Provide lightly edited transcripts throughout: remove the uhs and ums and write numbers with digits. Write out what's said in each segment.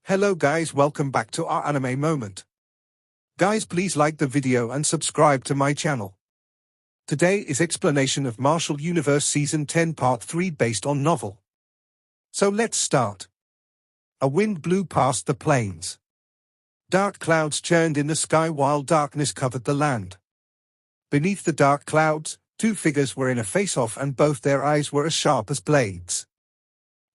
Hello guys, welcome back to our anime moment. Guys, please like the video and subscribe to my channel. Today is explanation of Martial Universe Season 10 Part 3 based on novel. So let's start. A wind blew past the plains. Dark clouds churned in the sky while darkness covered the land. Beneath the dark clouds, two figures were in a face-off and both their eyes were as sharp as blades.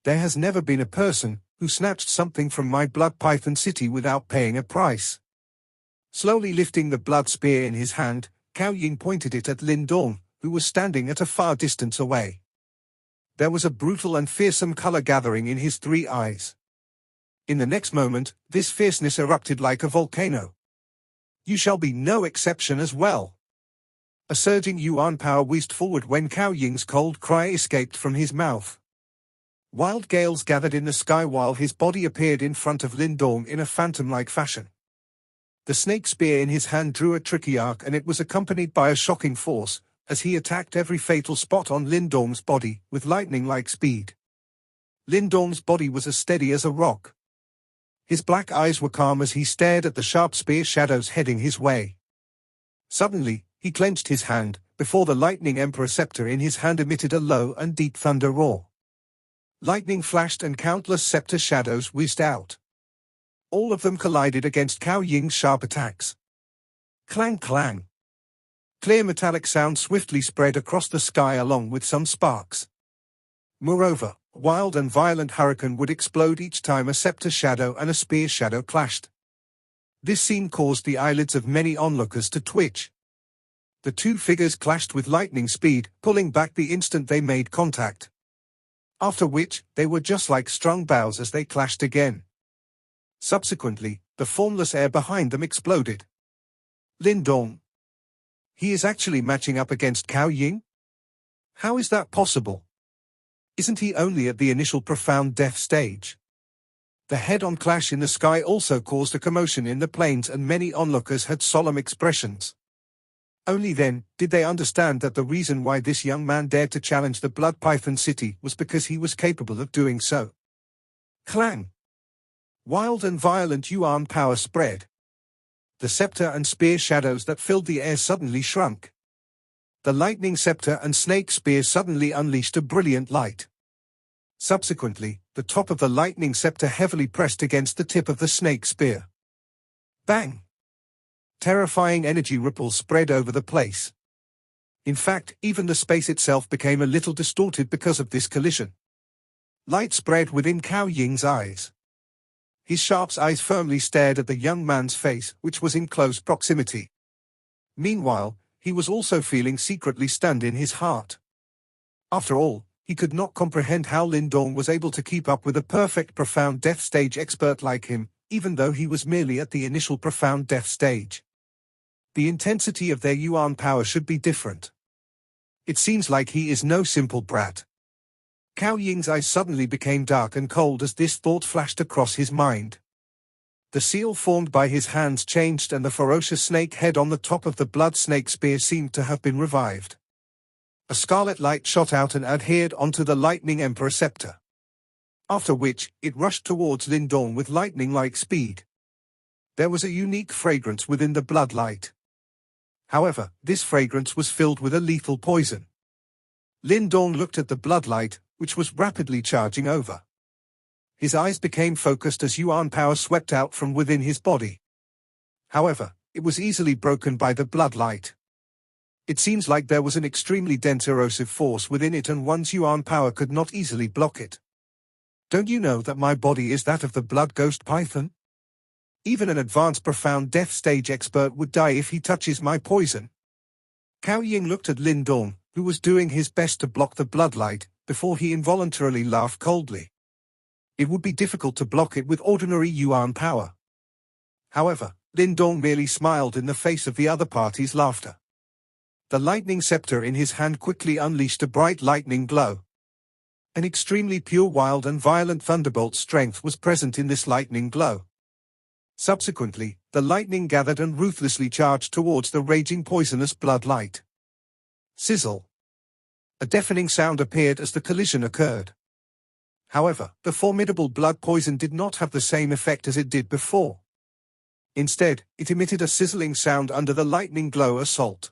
There has never been a person who snatched something from my blood python city without paying a price. Slowly lifting the blood spear in his hand, Cao Ying pointed it at Lin Dong, who was standing at a far distance away. There was a brutal and fearsome color gathering in his three eyes. In the next moment, this fierceness erupted like a volcano. You shall be no exception as well. A surging yuan power whizzed forward when Cao Ying's cold cry escaped from his mouth. Wild gales gathered in the sky while his body appeared in front of Lin Dong in a phantom-like fashion. The snake spear in his hand drew a tricky arc and it was accompanied by a shocking force, as he attacked every fatal spot on Lin Dong's body with lightning-like speed. Lin Dong's body was as steady as a rock. His black eyes were calm as he stared at the sharp spear shadows heading his way. Suddenly, he clenched his hand, before the lightning emperor scepter in his hand emitted a low and deep thunder roar. Lightning flashed and countless scepter shadows whizzed out. All of them collided against Cao Ying's sharp attacks. Clang clang. Clear metallic sound swiftly spread across the sky along with some sparks. Moreover, a wild and violent hurricane would explode each time a scepter shadow and a spear shadow clashed. This scene caused the eyelids of many onlookers to twitch. The two figures clashed with lightning speed, pulling back the instant they made contact. After which, they were just like strung bows as they clashed again. Subsequently, the formless air behind them exploded. Lin Dong. He is actually matching up against Cao Ying? How is that possible? Isn't he only at the initial profound death stage? The head-on clash in the sky also caused a commotion in the plains and many onlookers had solemn expressions. Only then did they understand that the reason why this young man dared to challenge the Blood Python City was because he was capable of doing so. Clang! Wild and violent yuan power spread. The scepter and spear shadows that filled the air suddenly shrunk. The lightning scepter and snake spear suddenly unleashed a brilliant light. Subsequently, the top of the lightning scepter heavily pressed against the tip of the snake spear. Bang! Terrifying energy ripples spread over the place. In fact, even the space itself became a little distorted because of this collision. Light spread within Cao Ying's eyes. His sharp eyes firmly stared at the young man's face, which was in close proximity. Meanwhile, he was also feeling secretly stunned in his heart. After all, he could not comprehend how Lin Dong was able to keep up with a perfect profound death stage expert like him, even though he was merely at the initial profound death stage. The intensity of their yuan power should be different. It seems like he is no simple brat. Cao Ying's eyes suddenly became dark and cold as this thought flashed across his mind. The seal formed by his hands changed and the ferocious snake head on the top of the blood snake spear seemed to have been revived. A scarlet light shot out and adhered onto the lightning emperor scepter. After which, it rushed towards Lin Dong with lightning-like speed. There was a unique fragrance within the blood light. However, this fragrance was filled with a lethal poison. Lin Dong looked at the blood light, which was rapidly charging over. His eyes became focused as yuan power swept out from within his body. However, it was easily broken by the blood light. It seems like there was an extremely dense erosive force within it and one's yuan power could not easily block it. Don't you know that my body is that of the blood ghost python? Even an advanced profound death stage expert would die if he touches my poison. Cao Ying looked at Lin Dong, who was doing his best to block the bloodlight, before he involuntarily laughed coldly. It would be difficult to block it with ordinary yuan power. However, Lin Dong merely smiled in the face of the other party's laughter. The lightning scepter in his hand quickly unleashed a bright lightning glow. An extremely pure wild and violent thunderbolt strength was present in this lightning glow. Subsequently, the lightning gathered and ruthlessly charged towards the raging poisonous blood light. Sizzle. A deafening sound appeared as the collision occurred. However, the formidable blood poison did not have the same effect as it did before. Instead, it emitted a sizzling sound under the lightning glow assault.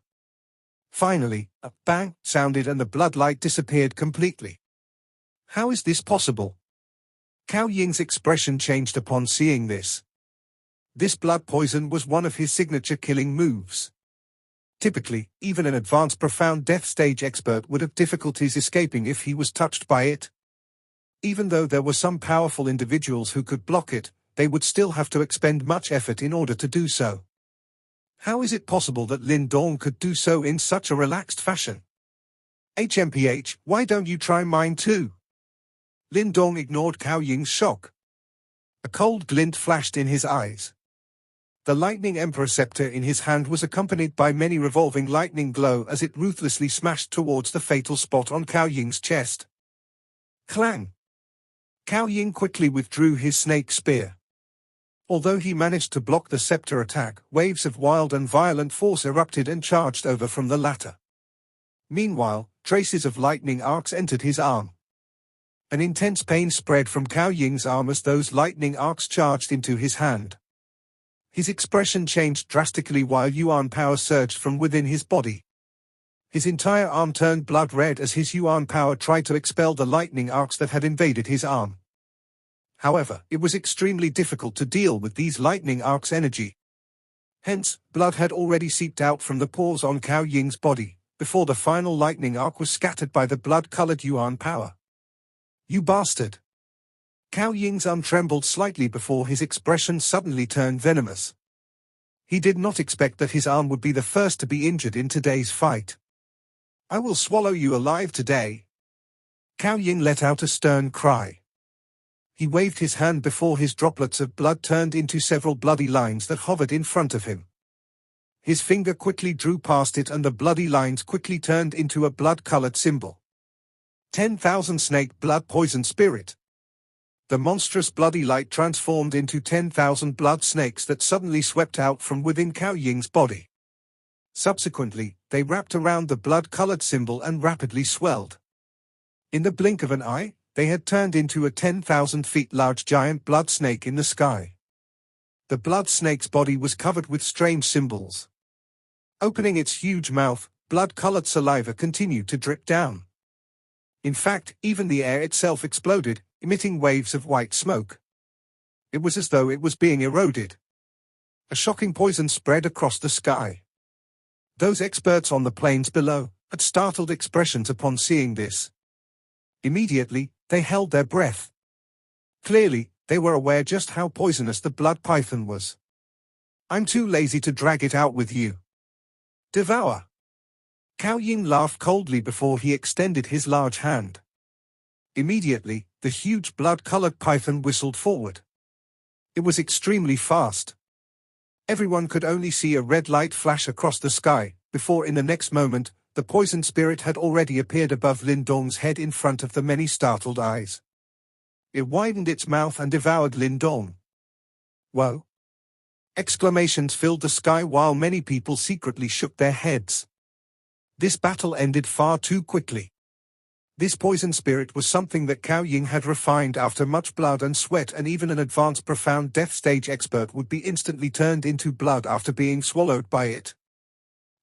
Finally, a bang sounded and the blood light disappeared completely. How is this possible? Cao Ying's expression changed upon seeing this. This blood poison was one of his signature killing moves. Typically, even an advanced profound death stage expert would have difficulties escaping if he was touched by it. Even though there were some powerful individuals who could block it, they would still have to expend much effort in order to do so. How is it possible that Lin Dong could do so in such a relaxed fashion? HMPH, why don't you try mine too? Lin Dong ignored Cao Ying's shock. A cold glint flashed in his eyes. The lightning emperor scepter in his hand was accompanied by many revolving lightning glow as it ruthlessly smashed towards the fatal spot on Cao Ying's chest. Clang! Cao Ying quickly withdrew his snake spear. Although he managed to block the scepter attack, waves of wild and violent force erupted and charged over from the latter. Meanwhile, traces of lightning arcs entered his arm. An intense pain spread from Cao Ying's arm as those lightning arcs charged into his hand. His expression changed drastically while Yuan power surged from within his body. His entire arm turned blood red as his Yuan power tried to expel the lightning arcs that had invaded his arm. However, it was extremely difficult to deal with these lightning arcs' energy. Hence, blood had already seeped out from the pores on Cao Ying's body, before the final lightning arc was scattered by the blood-colored Yuan power. You bastard! Cao Ying's arm trembled slightly before his expression suddenly turned venomous. He did not expect that his arm would be the first to be injured in today's fight. I will swallow you alive today. Cao Ying let out a stern cry. He waved his hand before his droplets of blood turned into several bloody lines that hovered in front of him. His finger quickly drew past it and the bloody lines quickly turned into a blood-colored symbol. 10,000 snake blood poison spirit. The monstrous bloody light transformed into 10,000 blood snakes that suddenly swept out from within Cao Ying's body. Subsequently, they wrapped around the blood-colored symbol and rapidly swelled. In the blink of an eye, they had turned into a 10,000 feet large giant blood snake in the sky. The blood snake's body was covered with strange symbols. Opening its huge mouth, blood-colored saliva continued to drip down. In fact, even the air itself exploded, emitting waves of white smoke. It was as though it was being eroded. A shocking poison spread across the sky. Those experts on the plains below had startled expressions upon seeing this. Immediately, they held their breath. Clearly, they were aware just how poisonous the blood python was. I'm too lazy to drag it out with you. Devour! Cao Ying laughed coldly before he extended his large hand. Immediately, the huge blood-colored python whistled forward. It was extremely fast. Everyone could only see a red light flash across the sky, before in the next moment, the poison spirit had already appeared above Lin Dong's head in front of the many startled eyes. It widened its mouth and devoured Lin Dong. Whoa! Exclamations filled the sky while many people secretly shook their heads. This battle ended far too quickly. This poison spirit was something that Cao Ying had refined after much blood and sweat, and even an advanced profound death stage expert would be instantly turned into blood after being swallowed by it.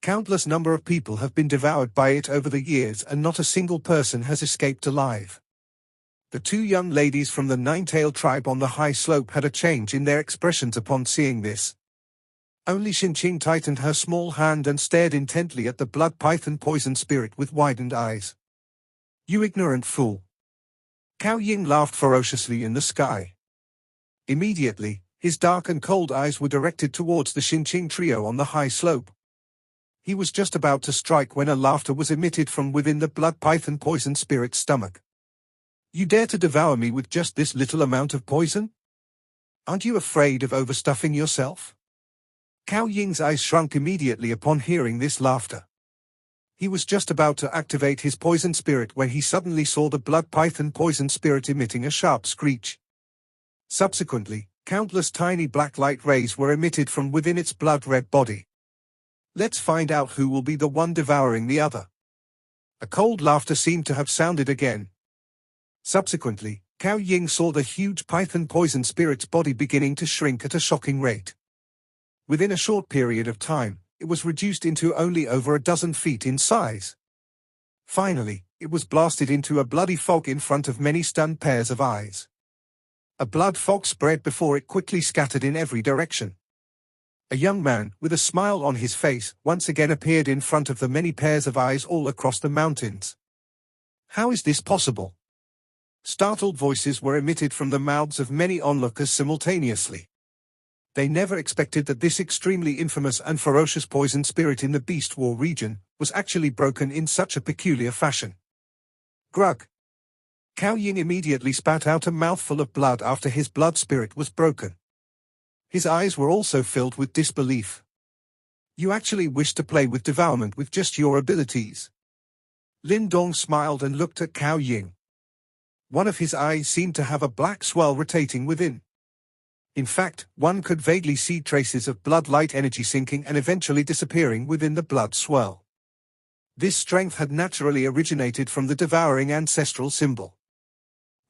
Countless number of people have been devoured by it over the years and not a single person has escaped alive. The two young ladies from the Nine-Tailed tribe on the high slope had a change in their expressions upon seeing this. Only Xinqing tightened her small hand and stared intently at the blood python poison spirit with widened eyes. You ignorant fool! Cao Ying laughed ferociously in the sky. Immediately, his dark and cold eyes were directed towards the Xinqing trio on the high slope. He was just about to strike when a laughter was emitted from within the blood python poison spirit's stomach. You dare to devour me with just this little amount of poison? Aren't you afraid of overstuffing yourself? Cao Ying's eyes shrunk immediately upon hearing this laughter. He was just about to activate his poison spirit when he suddenly saw the blood python poison spirit emitting a sharp screech. Subsequently, countless tiny black light rays were emitted from within its blood-red body. Let's find out who will be the one devouring the other. A cold laughter seemed to have sounded again. Subsequently, Cao Ying saw the huge python poison spirit's body beginning to shrink at a shocking rate. Within a short period of time, it was reduced into only over a dozen feet in size. Finally, it was blasted into a bloody fog in front of many stunned pairs of eyes. A blood fog spread before it quickly scattered in every direction. A young man, with a smile on his face, once again appeared in front of the many pairs of eyes all across the mountains. How is this possible? Startled voices were emitted from the mouths of many onlookers simultaneously. They never expected that this extremely infamous and ferocious poison spirit in the Beast War region was actually broken in such a peculiar fashion. Grug. Cao Ying immediately spat out a mouthful of blood after his blood spirit was broken. His eyes were also filled with disbelief. You actually wish to play with devourment with just your abilities? Lin Dong smiled and looked at Cao Ying. One of his eyes seemed to have a black swirl rotating within. In fact, one could vaguely see traces of blood-light energy sinking and eventually disappearing within the blood swirl. This strength had naturally originated from the devouring ancestral symbol.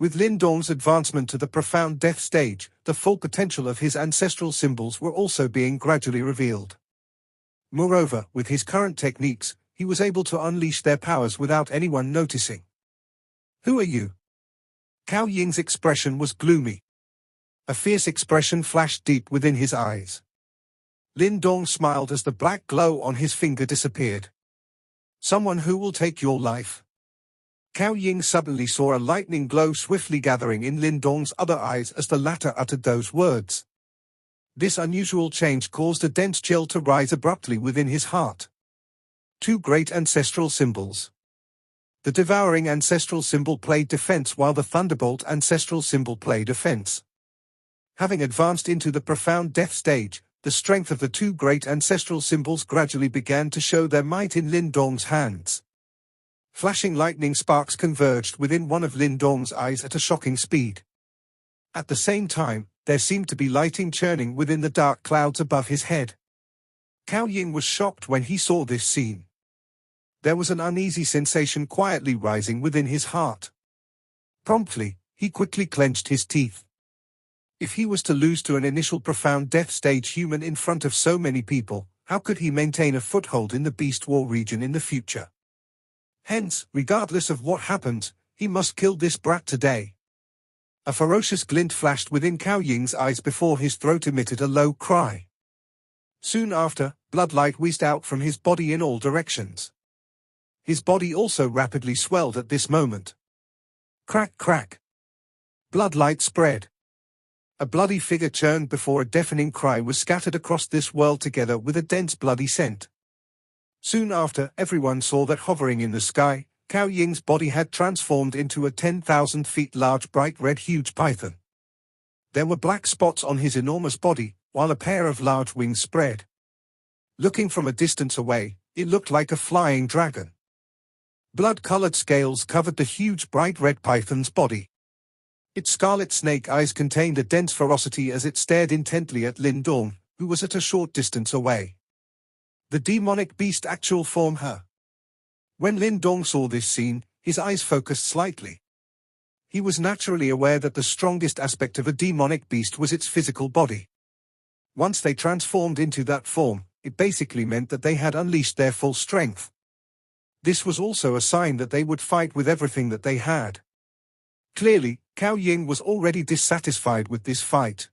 With Lin Dong's advancement to the profound death stage, the full potential of his ancestral symbols were also being gradually revealed. Moreover, with his current techniques, he was able to unleash their powers without anyone noticing. Who are you? Cao Ying's expression was gloomy. A fierce expression flashed deep within his eyes. Lin Dong smiled as the black glow on his finger disappeared. Someone who will take your life. Cao Ying suddenly saw a lightning glow swiftly gathering in Lin Dong's other eyes as the latter uttered those words. This unusual change caused a dense chill to rise abruptly within his heart. Two great ancestral symbols. The devouring ancestral symbol played defense while the thunderbolt ancestral symbol played offense. Having advanced into the profound death stage, the strength of the two great ancestral symbols gradually began to show their might in Lin Dong's hands. Flashing lightning sparks converged within one of Lin Dong's eyes at a shocking speed. At the same time, there seemed to be lightning churning within the dark clouds above his head. Cao Ying was shocked when he saw this scene. There was an uneasy sensation quietly rising within his heart. Promptly, he quickly clenched his teeth. If he was to lose to an initial profound death stage human in front of so many people, how could he maintain a foothold in the Beast War region in the future? Hence, regardless of what happens, he must kill this brat today. A ferocious glint flashed within Cao Ying's eyes before his throat emitted a low cry. Soon after, bloodlight whizzed out from his body in all directions. His body also rapidly swelled at this moment. Crack, crack. Bloodlight spread. A bloody figure churned before a deafening cry was scattered across this world together with a dense bloody scent. Soon after, everyone saw that hovering in the sky, Cao Ying's body had transformed into a 10,000 feet large bright red huge python. There were black spots on his enormous body, while a pair of large wings spread. Looking from a distance away, it looked like a flying dragon. Blood-colored scales covered the huge bright red python's body. Its scarlet snake eyes contained a dense ferocity as it stared intently at Lin Dong, who was at a short distance away. The demonic beast actual form her. When Lin Dong saw this scene, his eyes focused slightly. He was naturally aware that the strongest aspect of a demonic beast was its physical body. Once they transformed into that form, it basically meant that they had unleashed their full strength. This was also a sign that they would fight with everything that they had. Clearly, Cao Ying was already dissatisfied with this fight.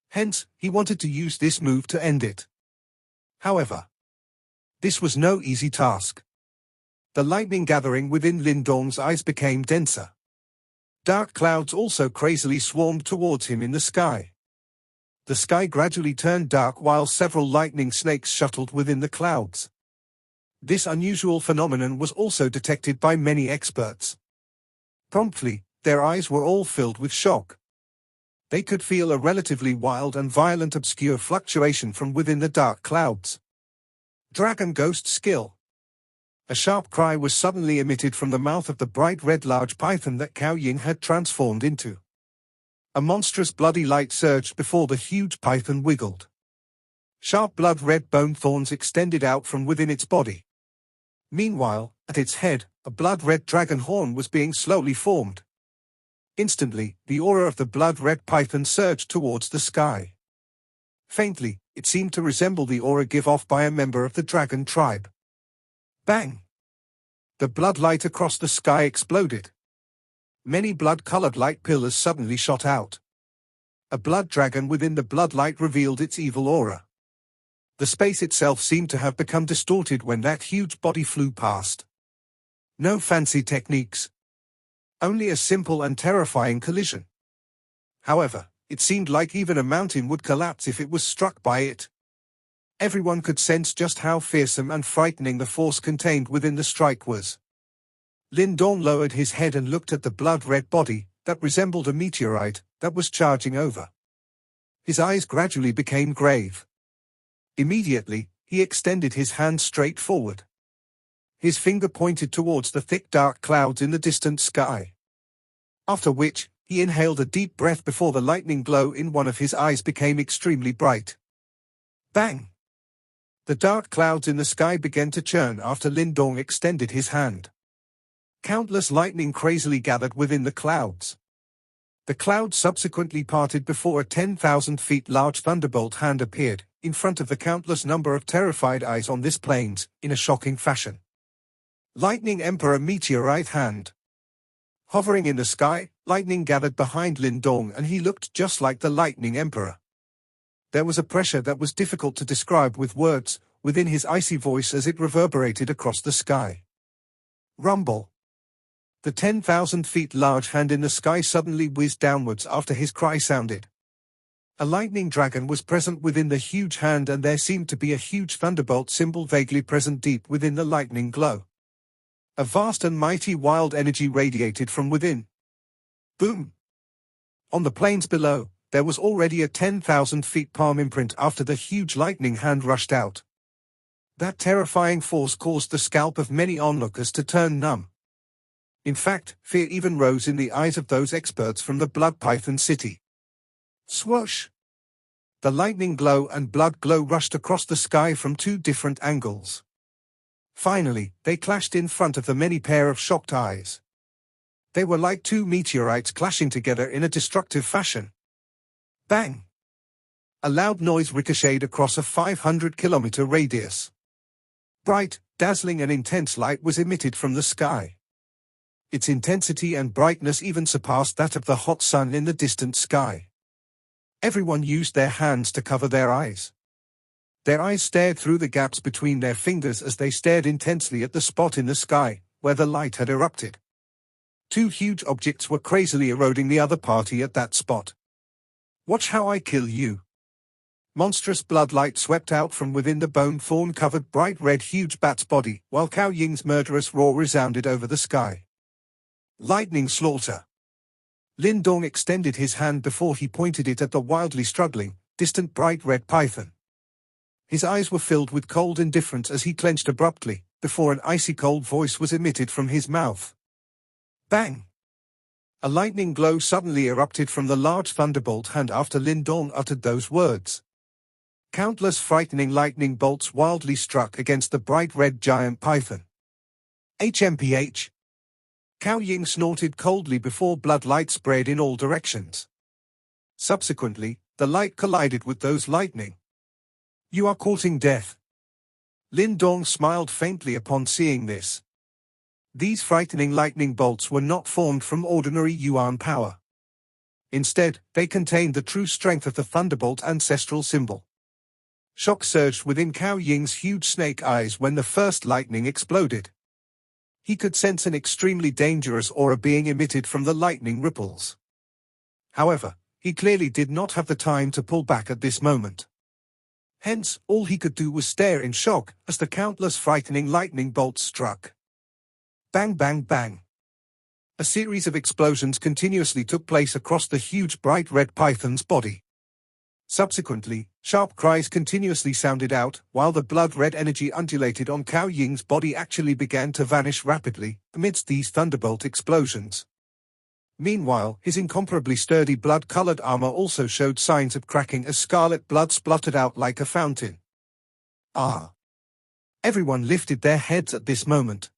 Hence, he wanted to use this move to end it. However, this was no easy task. The lightning gathering within Lin Dong's eyes became denser. Dark clouds also crazily swarmed towards him in the sky. The sky gradually turned dark while several lightning snakes shuttled within the clouds. This unusual phenomenon was also detected by many experts. Promptly, their eyes were all filled with shock. They could feel a relatively wild and violent obscure fluctuation from within the dark clouds. Dragon Ghost Skill. A sharp cry was suddenly emitted from the mouth of the bright red large python that Cao Ying had transformed into. A monstrous bloody light surged before the huge python wiggled. Sharp blood-red bone thorns extended out from within its body. Meanwhile, at its head, a blood-red dragon horn was being slowly formed. Instantly, the aura of the blood-red python surged towards the sky. Faintly, it seemed to resemble the aura given off by a member of the dragon tribe. Bang! The blood light across the sky exploded. Many blood-colored light pillars suddenly shot out. A blood dragon within the blood light revealed its evil aura. The space itself seemed to have become distorted when that huge body flew past. No fancy techniques. Only a simple and terrifying collision. However, it seemed like even a mountain would collapse if it was struck by it. Everyone could sense just how fearsome and frightening the force contained within the strike was. Lin Dong lowered his head and looked at the blood-red body, that resembled a meteorite, that was charging over. His eyes gradually became grave. Immediately, he extended his hand straight forward. His finger pointed towards the thick dark clouds in the distant sky. After which, he inhaled a deep breath before the lightning glow in one of his eyes became extremely bright. Bang! The dark clouds in the sky began to churn after Lin Dong extended his hand. Countless lightning crazily gathered within the clouds. The clouds subsequently parted before a 10,000 feet large thunderbolt hand appeared, in front of the countless number of terrified eyes on this plains, in a shocking fashion. Lightning Emperor Meteorite Hand. Hovering in the sky, lightning gathered behind Lin Dong and he looked just like the Lightning Emperor. There was a pressure that was difficult to describe with words, within his icy voice as it reverberated across the sky. Rumble. The 10,000 feet large hand in the sky suddenly whizzed downwards after his cry sounded. A lightning dragon was present within the huge hand and there seemed to be a huge thunderbolt symbol vaguely present deep within the lightning glow. A vast and mighty wild energy radiated from within. Boom! On the plains below, there was already a 10,000 feet palm imprint after the huge lightning hand rushed out. That terrifying force caused the scalp of many onlookers to turn numb. In fact, fear even rose in the eyes of those experts from the Blood Python City. Swoosh! The lightning glow and blood glow rushed across the sky from two different angles. Finally, they clashed in front of the many pair of shocked eyes. They were like two meteorites clashing together in a destructive fashion. Bang! A loud noise ricocheted across a 500-kilometer radius. Bright, dazzling and intense light was emitted from the sky. Its intensity and brightness even surpassed that of the hot sun in the distant sky. Everyone used their hands to cover their eyes. Their eyes stared through the gaps between their fingers as they stared intensely at the spot in the sky, where the light had erupted. Two huge objects were crazily eroding the other party at that spot. Watch how I kill you. Monstrous blood light swept out from within the bone thorn-covered bright red huge bat's body, while Cao Ying's murderous roar resounded over the sky. Lightning slaughter. Lin Dong extended his hand before he pointed it at the wildly struggling, distant bright red python. His eyes were filled with cold indifference as he clenched abruptly, before an icy cold voice was emitted from his mouth. Bang! A lightning glow suddenly erupted from the large thunderbolt hand after Lin Dong uttered those words. Countless frightening lightning bolts wildly struck against the bright red giant python. HMPH. Cao Ying snorted coldly before blood light spread in all directions. Subsequently, the light collided with those lightning. You are courting death. Lin Dong smiled faintly upon seeing this. These frightening lightning bolts were not formed from ordinary Yuan power. Instead, they contained the true strength of the thunderbolt ancestral symbol. Shock surged within Cao Ying's huge snake eyes when the first lightning exploded. He could sense an extremely dangerous aura being emitted from the lightning ripples. However, he clearly did not have the time to pull back at this moment. Hence, all he could do was stare in shock as the countless frightening lightning bolts struck. Bang bang bang. A series of explosions continuously took place across the huge bright red python's body. Subsequently, sharp cries continuously sounded out, while the blood-red energy undulated on Cao Ying's body actually began to vanish rapidly, amidst these thunderbolt explosions. Meanwhile, his incomparably sturdy blood-colored armor also showed signs of cracking as scarlet blood spluttered out like a fountain. Ah! Everyone lifted their heads at this moment.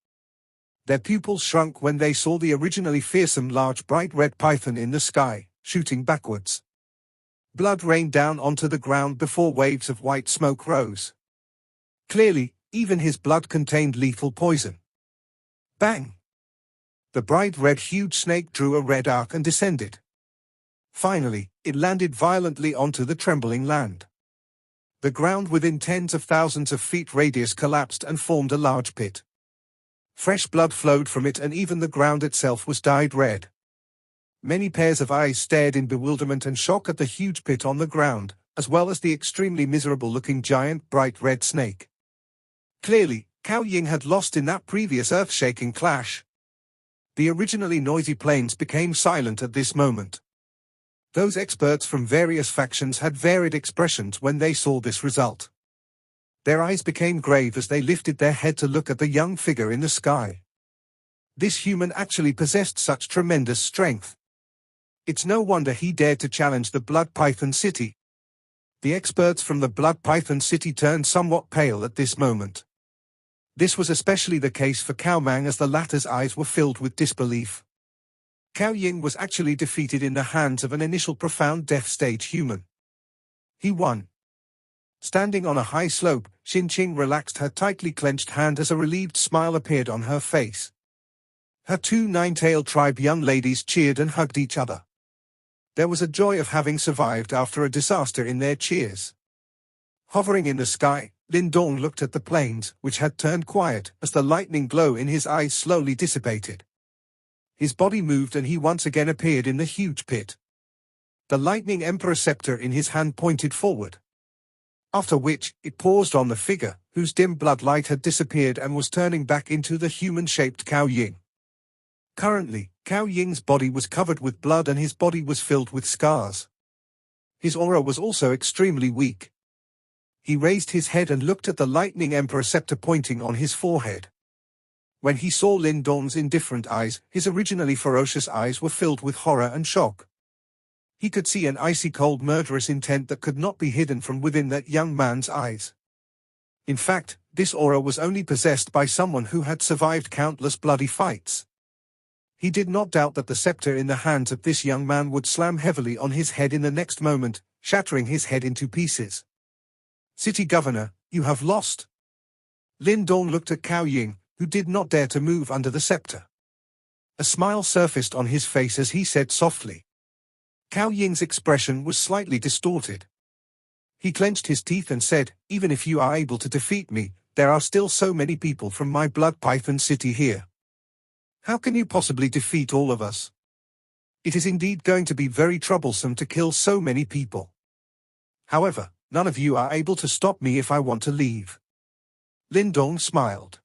Their pupils shrunk when they saw the originally fearsome large bright red python in the sky, shooting backwards. Blood rained down onto the ground before waves of white smoke rose. Clearly, even his blood contained lethal poison. Bang! The bright red huge snake drew a red arc and descended. Finally, it landed violently onto the trembling land. The ground within tens of thousands of feet radius collapsed and formed a large pit. Fresh blood flowed from it and even the ground itself was dyed red. Many pairs of eyes stared in bewilderment and shock at the huge pit on the ground, as well as the extremely miserable-looking giant bright red snake. Clearly, Cao Ying had lost in that previous earth-shaking clash. The originally noisy plains became silent at this moment. Those experts from various factions had varied expressions when they saw this result. Their eyes became grave as they lifted their head to look at the young figure in the sky. This human actually possessed such tremendous strength. It's no wonder he dared to challenge the Blood Python City. The experts from the Blood Python City turned somewhat pale at this moment. This was especially the case for Cao Mang as the latter's eyes were filled with disbelief. Cao Ying was actually defeated in the hands of an initial profound death stage human. He won. Standing on a high slope, Xin Qing relaxed her tightly clenched hand as a relieved smile appeared on her face. Her two nine-tailed tribe young ladies cheered and hugged each other. There was a joy of having survived after a disaster in their cheers. Hovering in the sky, Lin Dong looked at the plains, which had turned quiet as the lightning glow in his eyes slowly dissipated. His body moved and he once again appeared in the huge pit. The lightning emperor scepter in his hand pointed forward. After which, it paused on the figure, whose dim blood light had disappeared and was turning back into the human-shaped Cao Ying. Currently, Cao Ying's body was covered with blood and his body was filled with scars. His aura was also extremely weak. He raised his head and looked at the lightning emperor scepter pointing on his forehead. When he saw Lin Dong's indifferent eyes, his originally ferocious eyes were filled with horror and shock. He could see an icy cold murderous intent that could not be hidden from within that young man's eyes. In fact, this aura was only possessed by someone who had survived countless bloody fights. He did not doubt that the scepter in the hands of this young man would slam heavily on his head in the next moment, shattering his head into pieces. "City Governor, you have lost." Lin Dong looked at Cao Ying, who did not dare to move under the scepter. A smile surfaced on his face as he said softly. Cao Ying's expression was slightly distorted. He clenched his teeth and said, "Even if you are able to defeat me, there are still so many people from my Blood Python City here. How can you possibly defeat all of us? It is indeed going to be very troublesome to kill so many people. However, none of you are able to stop me if I want to leave." Lin Dong smiled.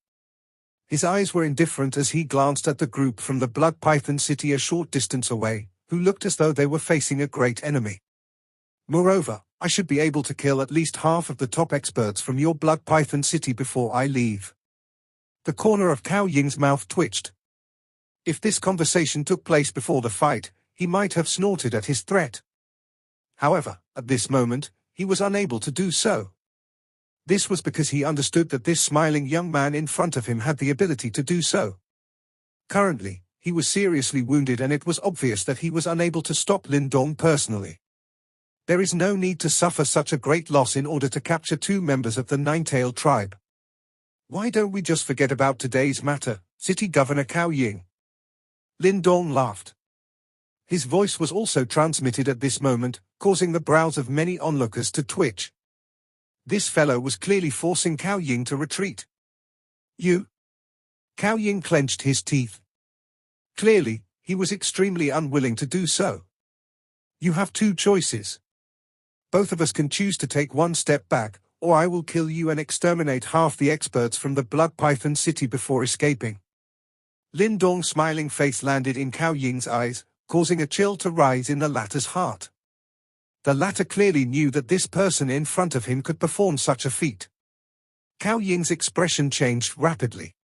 His eyes were indifferent as he glanced at the group from the Blood Python City a short distance away, who looked as though they were facing a great enemy. "Moreover, I should be able to kill at least half of the top experts from your Blood Python City before I leave." The corner of Cao Ying's mouth twitched. If this conversation took place before the fight, he might have snorted at his threat. However, at this moment, he was unable to do so. This was because he understood that this smiling young man in front of him had the ability to do so. Currently, he was seriously wounded and it was obvious that he was unable to stop Lin Dong personally. There is no need to suffer such a great loss in order to capture two members of the Nine-Tailed tribe. Why don't we just forget about today's matter, City Governor Cao Ying? Lin Dong laughed. His voice was also transmitted at this moment, causing the brows of many onlookers to twitch. This fellow was clearly forcing Cao Ying to retreat. "You?" Cao Ying clenched his teeth. Clearly, he was extremely unwilling to do so. "You have two choices. Both of us can choose to take one step back, or I will kill you and exterminate half the experts from the Blood Python City before escaping." Lin Dong's smiling face landed in Cao Ying's eyes, causing a chill to rise in the latter's heart. The latter clearly knew that this person in front of him could perform such a feat. Cao Ying's expression changed rapidly.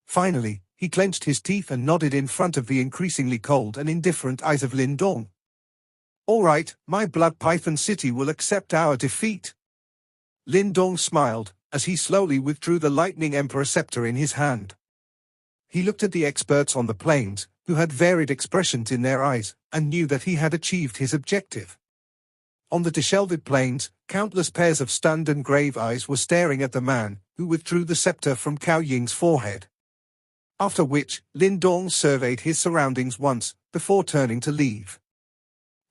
Finally, he clenched his teeth and nodded in front of the increasingly cold and indifferent eyes of Lin Dong. "All right, my Blood Python City will accept our defeat." Lin Dong smiled, as he slowly withdrew the Lightning Emperor scepter in his hand. He looked at the experts on the plains, who had varied expressions in their eyes, and knew that he had achieved his objective. On the disheveled plains, countless pairs of stunned and grave eyes were staring at the man, who withdrew the scepter from Cao Ying's forehead. After which, Lin Dong surveyed his surroundings once, before turning to leave.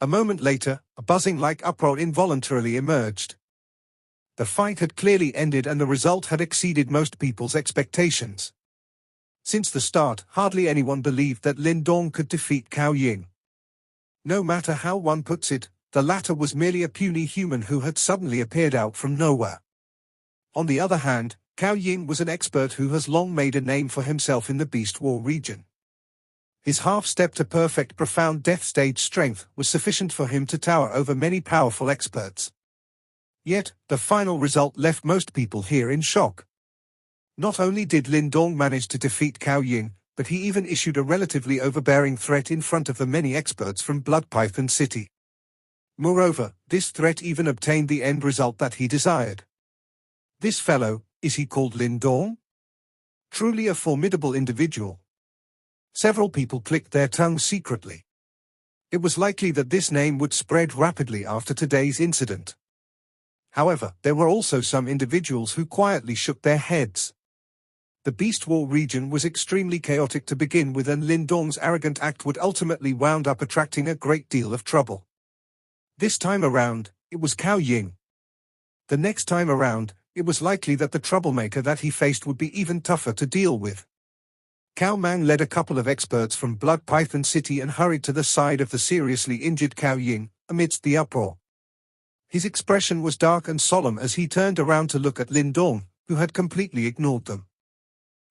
A moment later, a buzzing-like uproar involuntarily emerged. The fight had clearly ended and the result had exceeded most people's expectations. Since the start, hardly anyone believed that Lin Dong could defeat Cao Ying. No matter how one puts it, the latter was merely a puny human who had suddenly appeared out from nowhere. On the other hand, Cao Ying was an expert who has long made a name for himself in the Beast War region. His half-step to perfect profound death stage strength was sufficient for him to tower over many powerful experts. Yet, the final result left most people here in shock. Not only did Lin Dong manage to defeat Cao Ying, but he even issued a relatively overbearing threat in front of the many experts from Blood Python City. Moreover, this threat even obtained the end result that he desired. This fellow, is he called Lin Dong? Truly a formidable individual. Several people clicked their tongues secretly. It was likely that this name would spread rapidly after today's incident. However, there were also some individuals who quietly shook their heads. The Beast War region was extremely chaotic to begin with, and Lin Dong's arrogant act would ultimately wound up attracting a great deal of trouble. This time around, it was Cao Ying. The next time around, it was likely that the troublemaker that he faced would be even tougher to deal with. Cao Mang led a couple of experts from Blood Python City and hurried to the side of the seriously injured Cao Ying, amidst the uproar. His expression was dark and solemn as he turned around to look at Lin Dong, who had completely ignored them.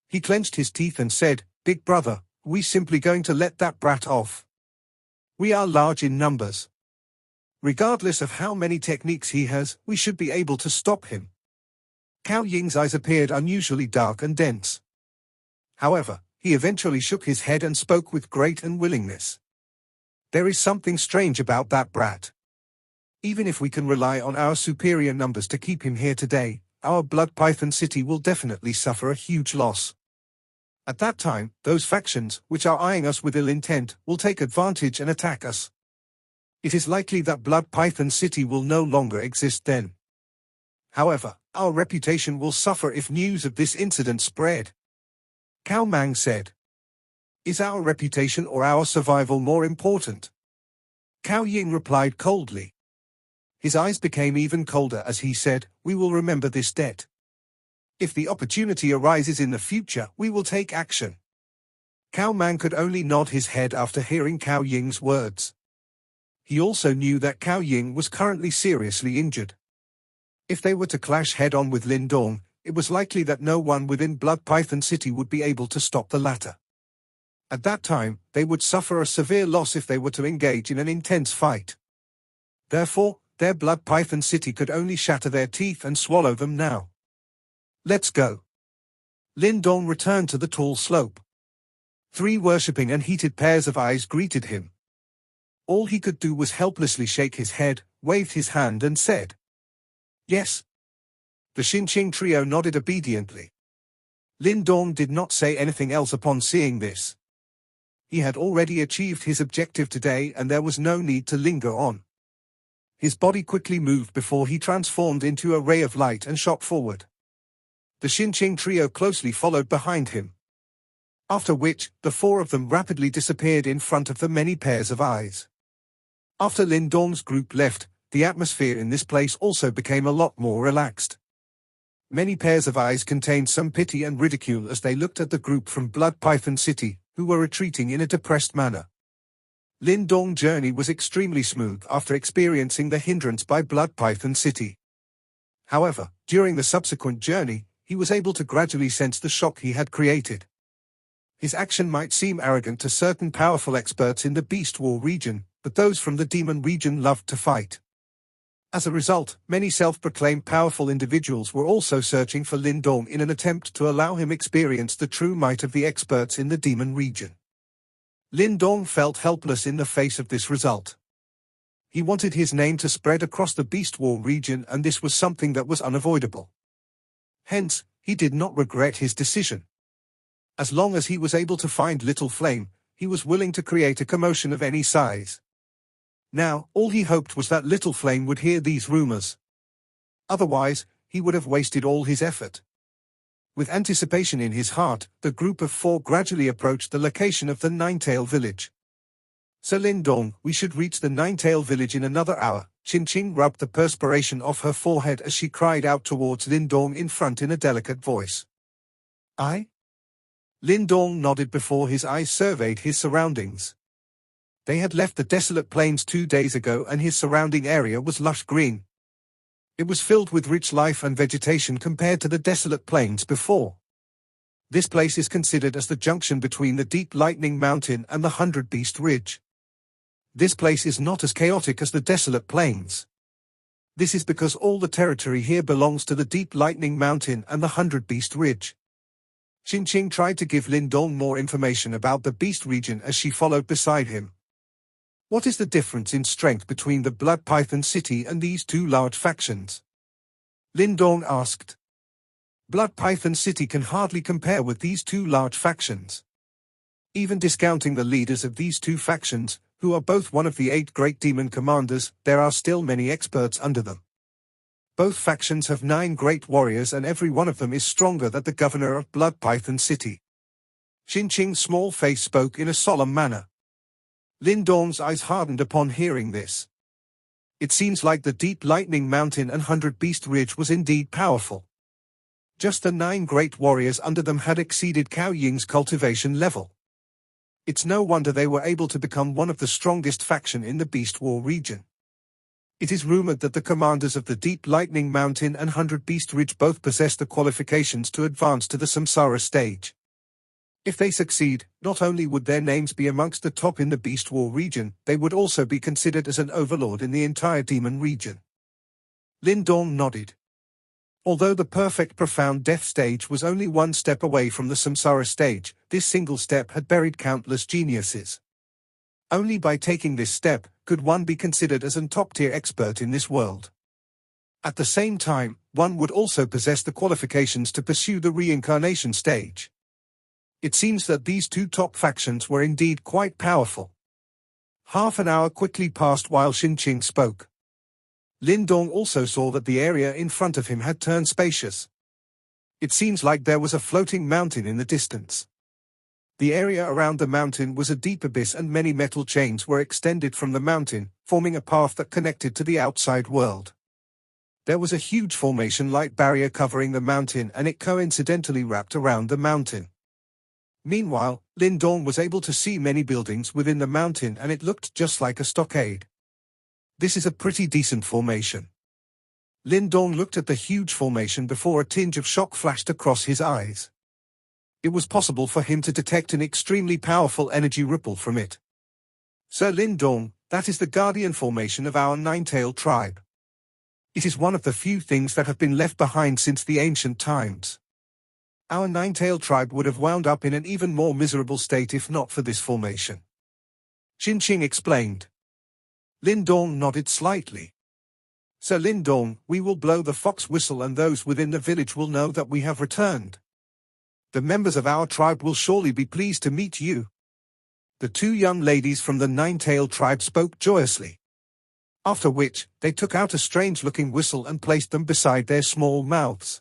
He clenched his teeth and said, "Big brother, are we simply going to let that brat off? We are large in numbers. Regardless of how many techniques he has, we should be able to stop him." Cao Ying's eyes appeared unusually dark and dense. However, he eventually shook his head and spoke with great unwillingness. "There is something strange about that brat. Even if we can rely on our superior numbers to keep him here today, our Blood Python City will definitely suffer a huge loss. At that time, those factions, which are eyeing us with ill intent, will take advantage and attack us. It is likely that Blood Python City will no longer exist then. However, our reputation will suffer if news of this incident spread." Cao Mang said. "Is our reputation or our survival more important?" Cao Ying replied coldly. His eyes became even colder as he said, "We will remember this debt. If the opportunity arises in the future, we will take action." Cao Mang could only nod his head after hearing Cao Ying's words. He also knew that Cao Ying was currently seriously injured. If they were to clash head-on with Lin Dong, it was likely that no one within Blood Python City would be able to stop the latter. At that time, they would suffer a severe loss if they were to engage in an intense fight. Therefore, their Blood Python City could only shatter their teeth and swallow them now. "Let's go." Lin Dong returned to the tall slope. 3 worshipping and heated pairs of eyes greeted him. All he could do was helplessly shake his head, waved his hand and said, "Yes." The Xinqing trio nodded obediently. Lin Dong did not say anything else upon seeing this. He had already achieved his objective today and there was no need to linger on. His body quickly moved before he transformed into a ray of light and shot forward. The Xinqing trio closely followed behind him. After which, the 4 of them rapidly disappeared in front of the many pairs of eyes. After Lin Dong's group left, the atmosphere in this place also became a lot more relaxed. Many pairs of eyes contained some pity and ridicule as they looked at the group from Blood Python City, who were retreating in a depressed manner. Lin Dong's journey was extremely smooth after experiencing the hindrance by Blood Python City. However, during the subsequent journey, he was able to gradually sense the shock he had created. His action might seem arrogant to certain powerful experts in the Beast War region, but those from the Demon region loved to fight. As a result, many self-proclaimed powerful individuals were also searching for Lin Dong in an attempt to allow him experience the true might of the experts in the Demon region. Lin Dong felt helpless in the face of this result. He wanted his name to spread across the Beast War region, and this was something that was unavoidable. Hence, he did not regret his decision. As long as he was able to find little flame, he was willing to create a commotion of any size. Now, all he hoped was that little flame would hear these rumors. Otherwise, he would have wasted all his effort. With anticipation in his heart, the group of four gradually approached the location of the Nine-Tail village. "Sir Lindong, we should reach the Nine-Tail village in another hour." Qin rubbed the perspiration off her forehead as she cried out towards Lindong in front in a delicate voice. "I?" Lindong nodded before his eyes surveyed his surroundings. They had left the desolate plains 2 days ago and his surrounding area was lush green. It was filled with rich life and vegetation compared to the desolate plains before. This place is considered as the junction between the Deep Lightning Mountain and the 100 Beast Ridge. This place is not as chaotic as the desolate plains. This is because all the territory here belongs to the Deep Lightning Mountain and the 100 Beast Ridge. Qin tried to give Lindong more information about the Beast region as she followed beside him. "What is the difference in strength between the Blood Python City and these two large factions?" Lindong asked. "Blood Python City can hardly compare with these two large factions. Even discounting the leaders of these two factions, who are both one of the 8 great demon commanders, there are still many experts under them. Both factions have 9 great warriors and every one of them is stronger than the governor of Blood Python City." Qin's small face spoke in a solemn manner. Lindong's eyes hardened upon hearing this. It seems like the Deep Lightning Mountain and 100 Beast Ridge was indeed powerful. Just the 9 great warriors under them had exceeded Cao Ying's cultivation level. It's no wonder they were able to become one of the strongest faction in the Beast War region. It is rumored that the commanders of the Deep Lightning Mountain and 100 Beast Ridge both possess the qualifications to advance to the Samsara stage. If they succeed, not only would their names be amongst the top in the Beast War region, they would also be considered as an overlord in the entire demon region. Lindong nodded. Although the perfect profound death stage was only 1 step away from the Samsara stage, this single step had buried countless geniuses. Only by taking this step, could one be considered as an top-tier expert in this world. At the same time, one would also possess the qualifications to pursue the reincarnation stage. It seems that these two top factions were indeed quite powerful. Half an hour quickly passed while Qin spoke. Lindong also saw that the area in front of him had turned spacious. It seems like there was a floating mountain in the distance. The area around the mountain was a deep abyss and many metal chains were extended from the mountain, forming a path that connected to the outside world. There was a huge formation light barrier covering the mountain and it coincidentally wrapped around the mountain. Meanwhile, Lindong was able to see many buildings within the mountain and it looked just like a stockade. This is a pretty decent formation. Lindong looked at the huge formation before a tinge of shock flashed across his eyes. It was possible for him to detect an extremely powerful energy ripple from it. "Sir Lindong, that is the guardian formation of our Nine-Tail tribe. It is one of the few things that have been left behind since the ancient times. Our Nine-Tail tribe would have wound up in an even more miserable state if not for this formation," Qin explained. Lindong nodded slightly. "Sir Lindong, we will blow the fox whistle and those within the village will know that we have returned. The members of our tribe will surely be pleased to meet you." The 2 young ladies from the Nine-Tail tribe spoke joyously. After which, they took out a strange-looking whistle and placed them beside their small mouths.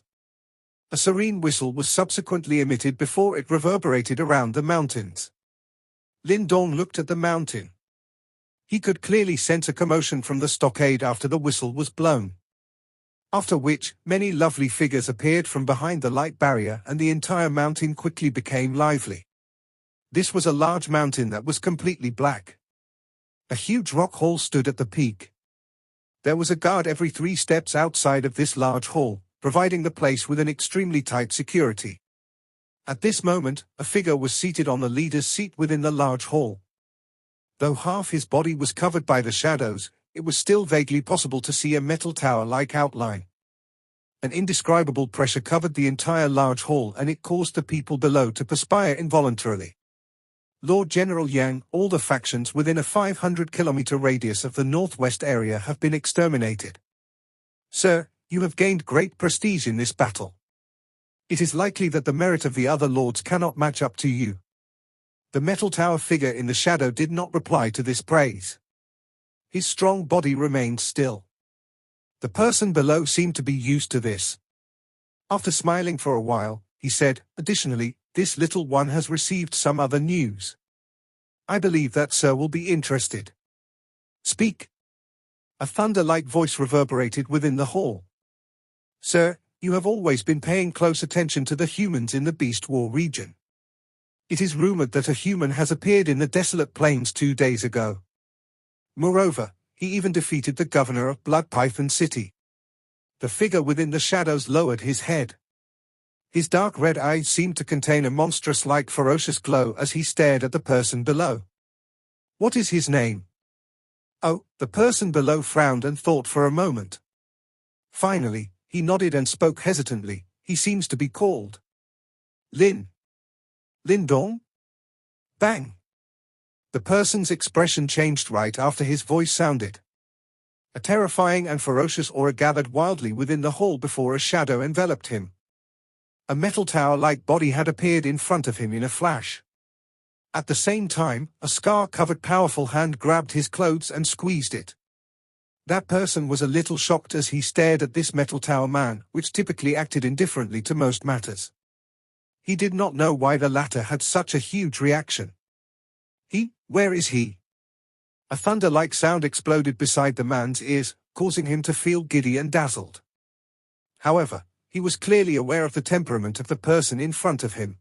A serene whistle was subsequently emitted before it reverberated around the mountains. Lindong looked at the mountain. He could clearly sense a commotion from the stockade after the whistle was blown. After which, many lovely figures appeared from behind the light barrier and the entire mountain quickly became lively. This was a large mountain that was completely black. A huge rock hall stood at the peak. There was a guard every 3 steps outside of this large hall, providing the place with an extremely tight security. At this moment, a figure was seated on the leader's seat within the large hall. Though half his body was covered by the shadows, it was still vaguely possible to see a metal tower-like outline. An indescribable pressure covered the entire large hall and it caused the people below to perspire involuntarily. "Lord General Yang, all the factions within a 500-kilometer radius of the northwest area have been exterminated. Sir, you have gained great prestige in this battle. It is likely that the merit of the other lords cannot match up to you. The metal tower figure in the shadow did not reply to this praise. His strong body remained still. The person below seemed to be used to this. After smiling for a while, he said, "Additionally, this little one has received some other news. I believe that Sir will be interested." "Speak." A thunder-like voice reverberated within the hall. "Sir, you have always been paying close attention to the humans in the Beast War region. It is rumored that a human has appeared in the desolate plains 2 days ago. Moreover, he even defeated the governor of Blood Python City." The figure within the shadows lowered his head. His dark red eyes seemed to contain a monstrous-like ferocious glow as he stared at the person below. "What is his name?" "Oh," the person below frowned and thought for a moment. Finally, he nodded and spoke hesitantly. "He seems to be called Lin. Lindong?" Bang! The person's expression changed right after his voice sounded. A terrifying and ferocious aura gathered wildly within the hall before a shadow enveloped him. A metal tower-like body had appeared in front of him in a flash. At the same time, a scar-covered powerful hand grabbed his clothes and squeezed it. That person was a little shocked as he stared at this metal tower man, which typically acted indifferently to most matters. He did not know why the latter had such a huge reaction. Where is he?" A thunder-like sound exploded beside the man's ears, causing him to feel giddy and dazzled. However, he was clearly aware of the temperament of the person in front of him.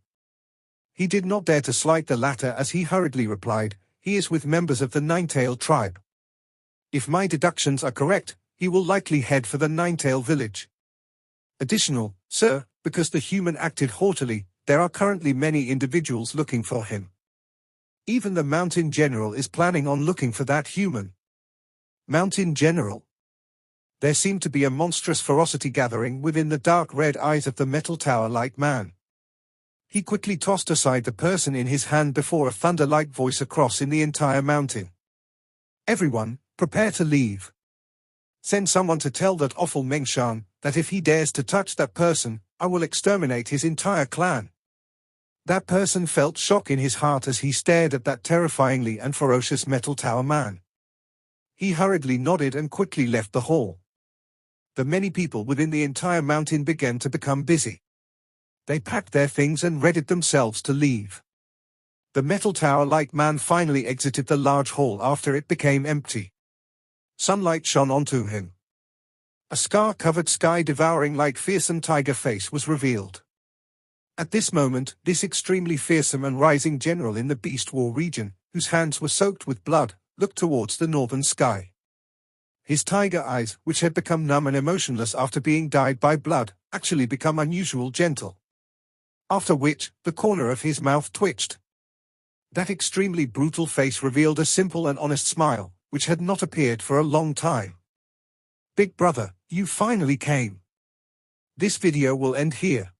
He did not dare to slight the latter as he hurriedly replied, "He is with members of the Ninetail tribe. If my deductions are correct, he will likely head for the Ninetail village. Additional, sir, because the human acted haughtily, there are currently many individuals looking for him. Even the Mountain General is planning on looking for that human." Mountain General? There seemed to be a monstrous ferocity gathering within the dark red eyes of the metal tower-like man. He quickly tossed aside the person in his hand before a thunder-like voice across in the entire mountain. "Everyone, prepare to leave. Send someone to tell that awful Mengshan that if he dares to touch that person, I will exterminate his entire clan." That person felt shock in his heart as he stared at that terrifyingly and ferocious metal tower man. He hurriedly nodded and quickly left the hall. The many people within the entire mountain began to become busy. They packed their things and readied themselves to leave. The metal tower-like man finally exited the large hall after it became empty. Sunlight shone onto him. A scar-covered sky-devouring-like fearsome tiger face was revealed. At this moment, this extremely fearsome and rising general in the Beast War region, whose hands were soaked with blood, looked towards the northern sky. His tiger eyes, which had become numb and emotionless after being dyed by blood, actually became unusual gentle. After which, the corner of his mouth twitched. That extremely brutal face revealed a simple and honest smile, which had not appeared for a long time. "Big brother, you finally came. This video will end here.